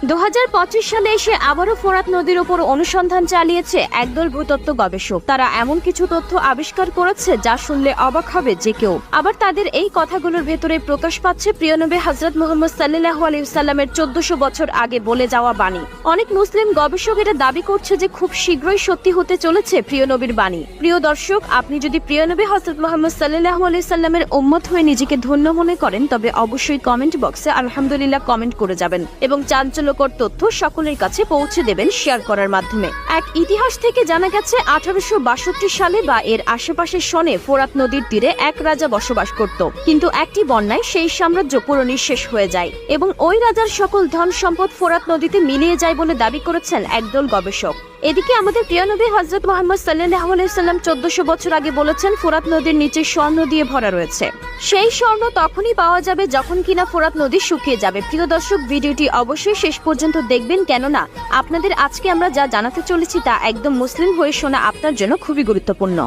2025 সালে এসে আবারও ফোরাত নদীর উপর অনুসন্ধান চালিয়েছে একদল ভূতত্ত্ব গবেষক। তারা এমন কিছু তথ্য আবিষ্কার করেছে যা শুনলে অবাক হবে যে কেউ। আবার তাদের এই কথাগুলোর ভেতরে প্রকাশ পাচ্ছে প্রিয় নবী হযরত মুহাম্মদ সাল্লাল্লাহু আলাইহি ওয়াসাল্লামের 1400 বছর আগে বলে যাওয়া বাণী। অনেক মুসলিম গবেষক এটা দাবি করছে যে খুব শীঘ্রই সত্যি হতে চলেছে প্রিয় নবীর বাণী। প্রিয় দর্শক, আপনি যদি প্রিয় নবী হযরত মুহাম্মদ সাল্লাল্লাহু আলাইহি ওয়াসাল্লামের উম্মত হয়ে নিজেকে ধন্য মনে করেন, তবে অবশ্যই কমেন্ট বক্সে আলহামদুলিল্লাহ কমেন্ট করে যাবেন এবং চাঞ্চল্যকর তথ্য সকলের কাছে পৌঁছে দেবেন শেয়ার করার মাধ্যমে। এক ইতিহাস থেকে জানা গেছে 1862 সালে বা এর আশেপাশের সনে ফোরাত নদীর তীরে এক রাজা বসবাস করত, কিন্তু একটি বন্যায় সেই সাম্রাজ্য পুরো নিঃশেষ হয়ে যায় এবং ওই রাজার সকল ধন সম্পদ ফোরাত নদীতে মিলিয়ে যায় বলে দাবি করেছেন একদল গবেষক। এদিকে আমাদের প্রিয় নবী হযরত মুহাম্মদ সাল্লাল্লাহু আলাইহি ওয়াসাল্লাম 1400 বছর আগে বলেছেন ফোরাত নদীর নিচে স্বর্ণ দিয়ে ভরা রয়েছে। সেই স্বর্ণ তখনই পাওয়া যাবে যখন কিনা ফোরাত নদী শুকিয়ে যাবে। প্রিয় দর্শক, ভিডিওটি অবশ্যই শেষ পর্যন্ত দেখবেন, কেননা আপনাদের আজকে আমরা যা জানাতে চলেছি তা একদম মুসলিম হয়ে শোনা আপনার জন্য খুবই গুরুত্বপূর্ণ।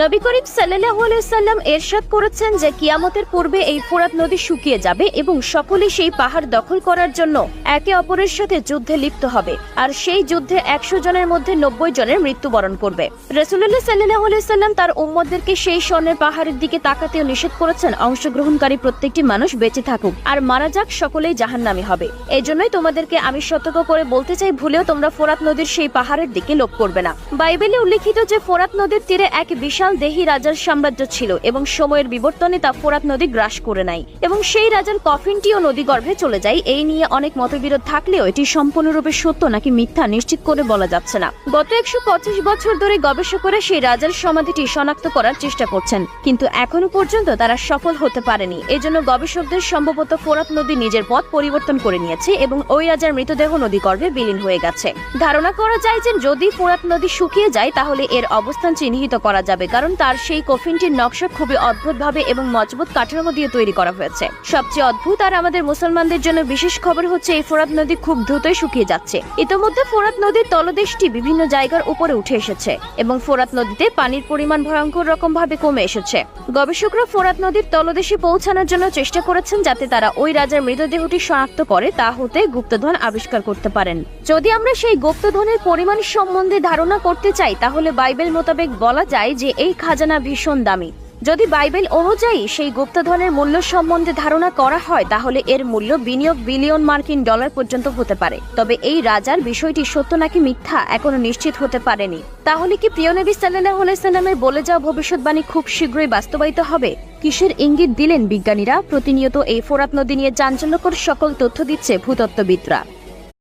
নবী করিম সাল্লাল্লাহু আলাইহি ওয়াসাল্লাম ইরশাদ করেছেন যে কিয়ামতের পূর্বে এই ফোরাত নদী শুকিয়ে যাবে এবং সকলেই সেই পাহাড় দখল করার জন্য একে অপরের সাথে যুদ্ধে লিপ্ত হবে, আর সেই যুদ্ধে 100 জনের মধ্যে 90 জনের মৃত্যুবরণ করবে। রাসূলুল্লাহ সাল্লাল্লাহু আলাইহি ওয়াসাল্লাম তার উম্মতদেরকে সেই স্বর্ণের পাহাড়ের দিকে তাকাতেও নিষেধ করেছেন। অংশগ্রহণকারী প্রত্যেকটি মানুষ বেঁচে থাকুক আর মারা যাক, সকলেই জাহান্নামী হবে। এজন্যই তোমাদেরকে আমি সতর্ক করে বলতে চাই, ভুলেও তোমরা ফোরাত নদীর সেই পাহাড়ের দিকে লোভ করবে না। বাইবেলে উল্লেখিত যে ফোরাত নদীর তীরে এক বিশাল দেহী রাজার সাম্রাজ্য ছিল এবং সময়ের বিবর্তনে তা ফোরাত নদী গ্রাস করে নেয় এবং সেই রাজার কফিনটিও নদী গর্ভে চলে যায়। এই নিয়ে অনেক মতবিরোধ থাকলেও এটি সম্পূর্ণরূপে সত্য নাকি মিথ্যা নিশ্চিত করে বলা যাচ্ছে না। গত 125 বছর ধরে গবেষকরা সেই রাজার সমাধিটি শনাক্ত করার চেষ্টা করছেন, কিন্তু এখনো পর্যন্ত তারা সফল হতে পারেনি। এজন্য গবেষকদের সম্ভবত ফোরাত নদী নিজের পথ পরিবর্তন করে নিয়েছে এবং ওই রাজার মৃতদেহ নদী গর্ভে বিলীন হয়ে গেছে। ধারণা করা যায় যে যদি ফোরাত নদী শুকিয়ে যায় তাহলে এর অবস্থান চিহ্নিত করা যাবে, কারণ তার সেই কফিনটির নকশা খুবই অদ্ভুতভাবে এবং মজবুত কাঠামো দিয়ে তৈরি করা হয়েছে। সবচেয়ে অদ্ভুত আর আমাদের মুসলমানদের জন্য বিশেষ খবর হচ্ছে এই ফোরাত নদী খুব দ্রুতই শুকিয়ে যাচ্ছে। ইতোমধ্যে ফোরাত নদীর তলদেশটি বিভিন্ন জায়গার উপরে উঠে এসেছে এবং ফোরাত নদীতে পানির পরিমাণ ভয়ঙ্কর রকম ভাবে কমে এসেছে। গবেষকরা ফোরাত নদীর তলদেশে পৌঁছানোর জন্য চেষ্টা করেছেন যাতে তারা ওই রাজার মৃতদেহটি শনাক্ত করে তা হতে গুপ্তধন আবিষ্কার করতে পারেন। যদি আমরা সেই গুপ্তধনের পরিমাণ সম্বন্ধে ধারণা করতে চাই তাহলে বাইবেল মোতাবেক বলা যায় যে এই খাজানা ভীষণ দামি। যদি বাইবেল অনুযায়ী সেই গুপ্তধনের মূল্য সম্বন্ধে ধারণা করা হয় তাহলে এর মূল্য বিনিয়োগ বিলিয়ন মার্কিন ডলার পর্যন্ত হতে পারে। তবে এই রাজার বিষয়টি সত্য নাকি মিথ্যা এখনো নিশ্চিত হতে পারেনি। তাহলে কি প্রিয় নবী সাল্লাল্লাহু আলাইহি ওয়াসাল্লামের বলে যাওয়া ভবিষ্যৎবাণী খুব শীঘ্রই বাস্তবায়িত হবে? কিসের ইঙ্গিত দিলেন বিজ্ঞানীরা? প্রতিনিয়ত এই ফোরাত নদী নিয়ে চাঞ্চল্যকর সকল তথ্য দিচ্ছে ভূতত্ত্ববিদরা।